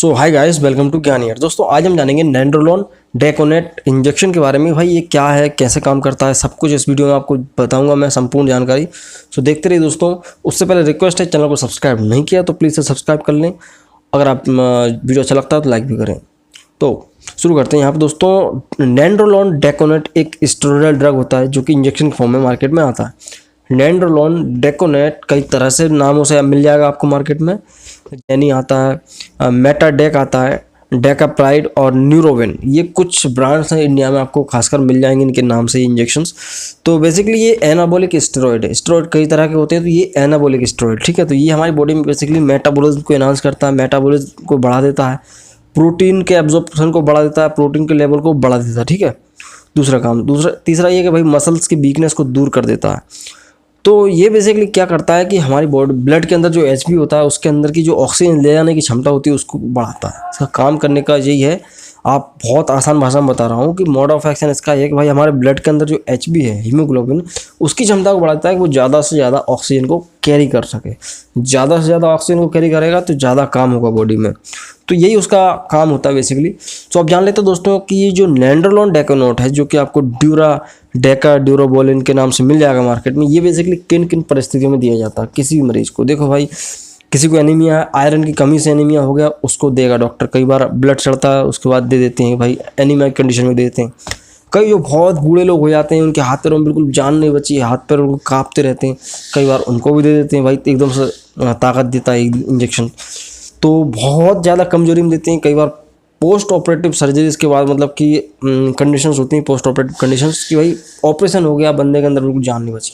So hi guys, welcome to Gyan Yaar. दोस्तों आज हम जानेंगे नैंड्रोलोन डेकोनेट इंजेक्शन के बारे में। भाई ये क्या है, कैसे काम करता है, सब कुछ इस वीडियो में आपको बताऊंगा मैं, संपूर्ण जानकारी। सो देखते रहिए दोस्तों। उससे पहले रिक्वेस्ट है, चैनल को सब्सक्राइब नहीं किया तो प्लीज़ से सब्सक्राइब कर लें। अगर आप वीडियो अच्छा लगता है तो लाइक भी करें। तो शुरू करते हैं यहाँ पे दोस्तों। नैंड्रोलोन डेकोनेट एक स्टेरॉयडल ड्रग होता है जो कि इंजेक्शन के फॉर्म में मार्केट में आता है। नैंड्रोलोन डेकोनेट कई तरह से नामों से मिल जाएगा आपको मार्केट में। जेनी आता है, मेटाडेक आता है, डेकाप्राइड और न्यूरोवेन, ये कुछ ब्रांड्स हैं इंडिया में, आपको खासकर मिल जाएंगे इनके नाम से इंजेक्शंस। तो बेसिकली ये एनाबॉलिक स्टेरॉयड है। स्टेरॉयड कई तरह के होते हैं, तो ये एनाबॉलिक स्टेरॉयड, ठीक है। तो ये हमारी बॉडी में बेसिकली मेटाबॉलिज्म को एनहांस करता है, मेटाबॉलिज्म को बढ़ा देता है, प्रोटीन के एब्जॉर्प्शन को बढ़ा देता है, प्रोटीन के लेवल को बढ़ा देता है, ठीक है। तीसरा ये कि भाई मसल्स की वीकनेस को दूर कर देता है। तो ये बेसिकली क्या करता है कि हमारी बॉडी ब्लड के अंदर जो एचबी होता है, उसके अंदर की जो ऑक्सीजन ले जाने की क्षमता होती है उसको बढ़ाता है। इसका काम करने का यही है। आप बहुत आसान भाषा में बता रहा हूँ कि मोड ऑफ एक्शन इसका है कि भाई हमारे ब्लड के अंदर जो एचबी है, हीमोग्लोबिन, उसकी क्षमता को बढ़ाता है कि वो ज़्यादा से ज़्यादा ऑक्सीजन को कैरी कर सके। ज़्यादा से ज़्यादा ऑक्सीजन को कैरी करेगा तो ज़्यादा काम होगा बॉडी में। तो यही उसका काम होता है बेसिकली। तो अब जान लेते हैं दोस्तों कि ये जो नैंड्रोलोन डेकोनेट है, जो कि आपको ड्यूराबोलिन के नाम से मिल जाएगा मार्केट में, ये बेसिकली किन किन परिस्थितियों में दिया जाता है किसी भी मरीज़ को। देखो भाई, किसी को एनीमिया है, आयरन की कमी से एनीमिया हो गया, उसको देगा डॉक्टर। कई बार ब्लड चढ़ता है, उसके बाद दे देते हैं भाई, एनीमिया की कंडीशन में दे देते हैं। कई जो बहुत बूढ़े लोग हो जाते हैं, उनके हाथ पैरों में बिल्कुल जान नहीं बची, हाथ पैर उनको कांपते रहते हैं, कई बार उनको भी दे देते हैं भाई, एकदम से ताकत देता है इंजेक्शन। तो बहुत ज़्यादा कमजोरी में देते हैं। कई बार पोस्ट ऑपरेटिव सर्जरीज के बाद, मतलब कि कंडीशंस होती हैं पोस्ट ऑपरेटिव कंडीशंस की, भाई ऑपरेशन हो गया, बंदे के अंदर बिल्कुल जान नहीं बची,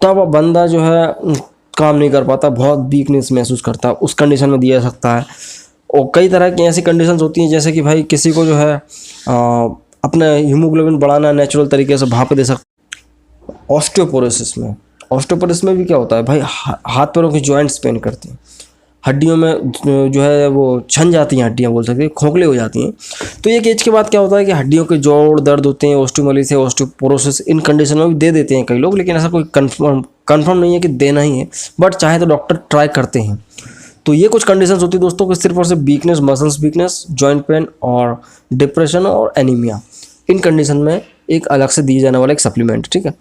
तब अब बंदा जो है काम नहीं कर पाता, बहुत वीकनेस महसूस करता है, उस कंडीशन में दिया जा सकता है। और कई तरह की ऐसी कंडीशंस होती हैं, जैसे कि भाई किसी को जो है अपना हीमोग्लोबिन बढ़ाना नेचुरल तरीके से वहाँ पे दे सकते। ऑस्टियोपोरोसिस में भी क्या होता है भाई, हाथ पैरों के जॉइंट्स पेन करते हैं, हड्डियों में जो है वो छन जाती हैं, हड्डियाँ बोल सकते हैं, खोखले हो जाती हैं। तो एक एज के बाद क्या होता है कि हड्डियों के जोड़ दर्द होते हैं, ऑस्टियोमाइलिस है, ऑस्टियोपोरोसिस, इन कंडीशन में भी दे देते हैं कई लोग, लेकिन ऐसा कोई कंफर्म नहीं है कि देना ही है, बट चाहे तो डॉक्टर ट्राई करते हैं। तो ये कुछ कंडीशंस होती है दोस्तों कि सिर्फ और सिर्फ weakness, muscles weakness, joint pain और डिप्रेशन और एनीमिया, इन कंडीशन में एक अलग से दिए जाने वाला एक सप्लीमेंट, ठीक है,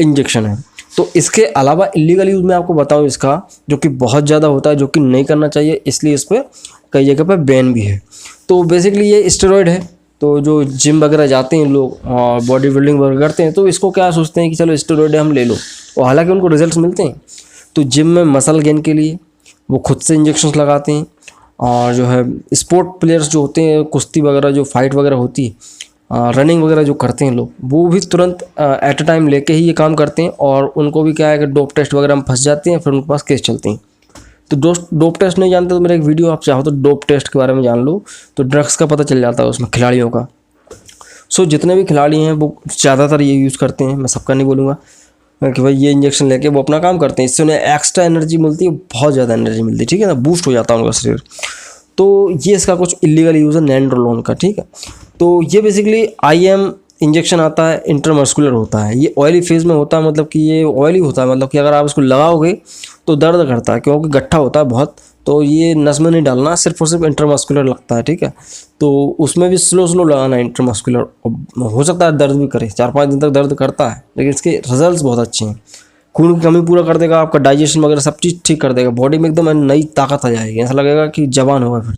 इंजेक्शन है। तो इसके अलावा इलीगल यूज़ में आपको बताऊं इसका, जो कि बहुत ज़्यादा होता है, जो कि नहीं करना चाहिए, इसलिए इस पर कई जगह पर बैन भी है। तो बेसिकली ये स्टेरॉयड है। तो जो जिम वगैरह जाते हैं लोग और बॉडी बिल्डिंग वगैरह करते हैं, तो इसको क्या सोचते हैं कि चलो स्टेरॉयड है, हम ले लो, और हालांकि उनको रिजल्ट्स मिलते हैं। तो जिम में मसल गेन के लिए वो खुद से इंजेक्शंस लगाते हैं, और जो है स्पोर्ट प्लेयर्स जो होते हैं, कुश्ती वगैरह जो फाइट वगैरह होती है, रनिंग वगैरह जो करते हैं लोग, वो भी तुरंत एट अ टाइम लेके ही ये काम करते हैं। और उनको भी क्या है कि डोप टेस्ट वगैरह में फंस जाते हैं, फिर उनके पास केस चलते हैं। तो डोप टेस्ट नहीं जानते तो मेरा एक वीडियो आप चाहो तो डोप टेस्ट के बारे में जान लो, तो ड्रग्स का पता चल जाता है उसमें खिलाड़ियों का। सो जितने भी खिलाड़ी हैं वो ज़्यादातर ये यूज़ करते हैं, मैं सबका नहीं बोलूँगा कि भाई ये इंजेक्शन लेके वो अपना काम करते हैं। इससे उन्हें एक्स्ट्रा एनर्जी मिलती है, बहुत ज़्यादा एनर्जी मिलती है, ठीक है ना, बूस्ट हो जाता है उनका शरीर। तो ये इसका कुछ इलीगल यूज़ है नैंड्रोलोन का, ठीक है। तो ये बेसिकली IM इंजेक्शन आता है, इंट्रामस्कुलर होता है, ये ऑयली फेज में होता है, मतलब कि ये ऑयली होता है, मतलब कि अगर आप इसको लगाओगे तो दर्द करता है, क्योंकि गट्ठा होता है बहुत। तो ये नस में नहीं डालना, सिर्फ और सिर्फ इंट्रामस्कुलर लगता है, ठीक है। तो उसमें भी स्लो लगाना है इंट्रामस्कुलर, हो सकता है दर्द भी करे, 4-5 दिन तक दर्द करता है, लेकिन इसके रिजल्ट बहुत अच्छे हैं। खून की कमी पूरा कर देगा, आपका डाइजेशन वगैरह सब चीज़ ठीक कर देगा, बॉडी में एकदम नई ताकत आ जाएगी, ऐसा लगेगा कि जवान होगा फिर।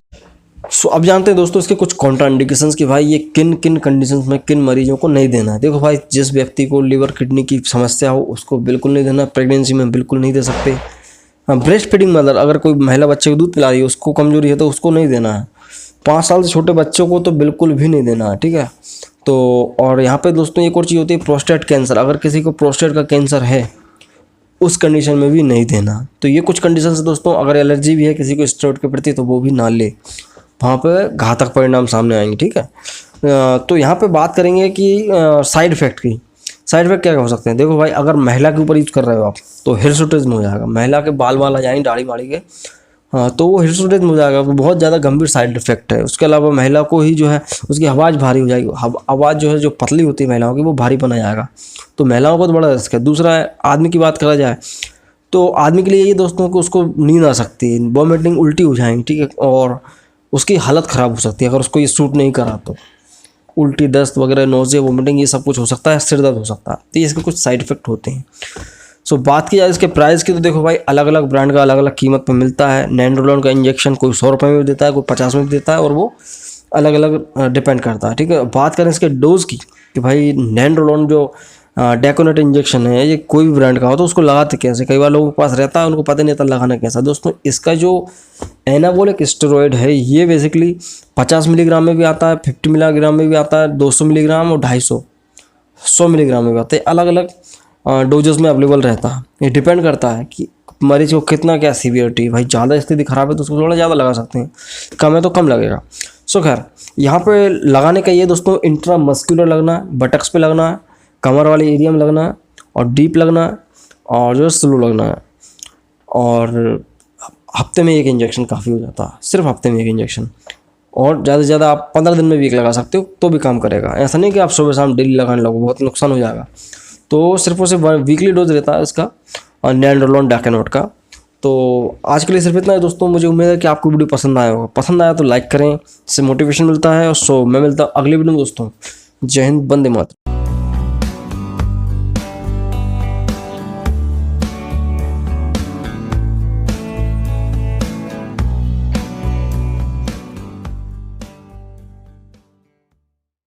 सो अब जानते हैं दोस्तों इसके कुछ कॉन्ट्राइंडिकेशंस कि भाई ये किन किन कंडीशंस में किन मरीजों को नहीं देना है। देखो भाई, जिस व्यक्ति को लिवर किडनी की समस्या हो उसको बिल्कुल नहीं देना, प्रेगनेंसी में बिल्कुल नहीं दे सकते। ब्रेस्ट फीडिंग मदर, अगर कोई महिला बच्चे को दूध पिला रही है, उसको कमजोरी है तो उसको नहीं देना है। 5 साल से छोटे बच्चों को तो बिल्कुल भी नहीं देना है, ठीक है। तो और यहाँ पे दोस्तों एक और चीज़ होती है प्रोस्टेट कैंसर, अगर किसी को प्रोस्टेट का कैंसर है उस कंडीशन में भी नहीं देना। तो ये कुछ कंडीशन है दोस्तों। अगर एलर्जी भी है किसी को स्टेरॉइड के प्रति तो वो भी ना ले, वहाँ पे घातक परिणाम सामने आएंगे, ठीक है। तो यहाँ पे बात करेंगे कि साइड इफेक्ट की। साइड इफेक्ट क्या हो सकते हैं, देखो भाई, अगर महिला के ऊपर यूज कर रहे हो आप तो हिर्सुटिज्म हो जाएगा, महिला के बाल आ जाएंगे दाढ़ी वाड़ी के, हाँ, तो वो हिर्सुटिज्म हो जाएगा, बहुत ज़्यादा गंभीर साइड इफेक्ट है। उसके अलावा महिला को ही जो है उसकी आवाज़ भारी हो जाएगी, आवाज़ जो है जो पतली होती है महिलाओं की वो भारी बना जाएगा, तो महिलाओं को तो बड़ा रिस्क है। दूसरा है, आदमी की बात करा जाए तो आदमी के लिए ये दोस्तों को उसको नींद आ सकती है, वॉमिटिंग, उल्टी हो जाएंगी, ठीक है। और उसकी हालत ख़राब हो सकती है अगर उसको ये सूट नहीं करा तो। उल्टी, दस्त वगैरह, नोज़िया, वोमिटिंग, ये सब कुछ हो सकता है, सिर दर्द हो सकता है। तो ये इसके कुछ साइड इफ़ेक्ट होते हैं। सो बात की जाए इसके प्राइस की, तो देखो भाई अलग अलग ब्रांड का अलग अलग कीमत पे मिलता है। नैंड्रोलॉन का इंजेक्शन कोई 100 रुपये में भी देता है, कोई 50 में भी देता है, और वो अलग अलग डिपेंड करता है। ठीक है, बात करें इसके डोज़ की कि भाई नैंड्रोलॉन जो डेकोनेट इंजेक्शन है, ये कोई भी ब्रांड का हो तो उसको लगाते कैसे, कई बार लोगों के पास रहता है, उनको पता नहीं रहता लगाना कैसा। दोस्तों इसका जो एनाबॉलिक स्टेरॉयड है ये बेसिकली 50 मिलीग्राम में भी आता है, 50 मिलीग्राम में भी आता है, 200 मिलीग्राम और 250, 100 मिलीग्राम में भी आता है। अलग अलग डोजेस में अवेलेबल रहता है। ये डिपेंड करता है कि मरीज को कितना क्या सीवियरिटी। भाई ज़्यादा स्थिति ख़राब है तो उसको थोड़ा ज़्यादा लगा सकते हैं, कम है तो कम लगेगा। सो खैर यहाँ पे लगाने का ये दोस्तों इंट्रा मस्कुलर लगना है, बटक्स पे लगना है, कमर वाले एरिया में लगना है, और डीप लगना है, और जो है स्लो लगना है। और हफ्ते में एक इंजेक्शन काफ़ी हो जाता है, सिर्फ हफ्ते में एक इंजेक्शन। और ज़्यादा से ज़्यादा आप 15 दिन में भी एक लगा सकते हो तो भी काम करेगा। ऐसा नहीं कि आप सुबह शाम डेली लगाने लगो, बहुत नुकसान हो जाएगा। तो सिर्फ और सिर्फ वीकली डोज रहता है इसका नैंड्रोलॉन डेकोनेट का। तो आज के लिए सिर्फ इतना है दोस्तों। मुझे उम्मीद है कि आपको वीडियो पसंद आया होगा। पसंद आया तो लाइक करें, इससे मोटिवेशन मिलता है। और सो मैं मिलता हूँ अगली वीडियो में दोस्तों। जय हिंद, वंदे मातरम।